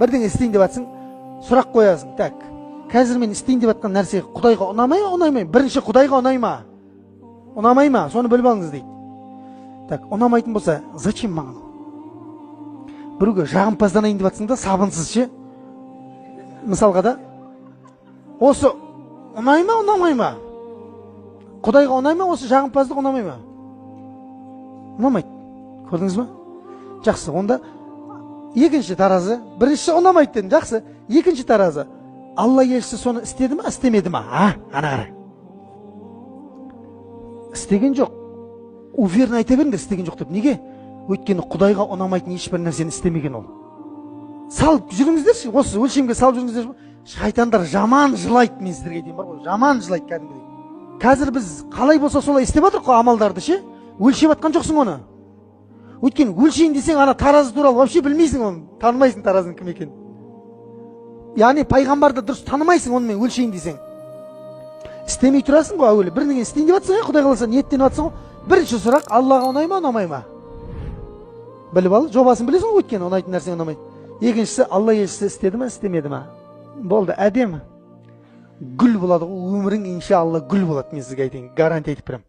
бірдеңе істейін деп жатсың, сұрақ қоясың. Так, қазір мен істейін деп жатқан нәрсе Құдайға ұнамай ма, ұнамай ма? Бірінші Құдайға ұнай ма? Ұнамай ма? Соны біліп алыңыз дейді. Так, ұнамайтын болса, зачем маған? Біреуге жағымпазданайын деп жатсың да, сабынсыз ше. Мысалға да, осы ұнай ма, ұнамай ма? Құдайға ұнай ма, осы жағымпаздық ұнамай ма? Ұнамайды. Көрдіңіз ба? Жақсы, онда екінші таразы, бірінші ұнамайды дедім, жақсы. Екінші таразы, Алла елшісі соны істеді ма, істемеді ма? Ана қара. Істеген жоқ. Уверен айта беріңдер, істеген жоқ деп. Неге? Өйткені Құдайға ұнамайтын ешбір нәрсені істемеген ол. Салып жүріңіздерші, осы өлшемге салып жүріңіздер. Шайтандар жаман жылайды, мен сіздерге айтайын бар ғой, жаман жылайды кәдімгідей. Қазір біз қалай болса солай істеп жатырмық қой амалдарды ше. Өлшеп жатқан жоқсың оны. Өйткені өлшейін десең, ана таразы туралы вообще білмейсің оны, танымайсың таразының кім екенін. Яғни пайғамбарды дұрыс танымайсың онымен өлшейін десең. Істемей тұрасың ғой әуелі. Бірдеңе істейін деп жатсың, Құдай қаласа ниеттеніп жатсың ғой. Бірінші сұрақ, Аллаға ұнай ма, ұнамай ма? Біліп ал, жобасын білесің ғой, өйткені ұнайтын нәрсең ұнамайды. Екіншісі, Алла елшісі істеді ма, істемеді ма? Болды, әдемі. Гүл болады ғой, өмірің иншалла гүл болады, мен сізге айтайын, гарантия айтып беремін.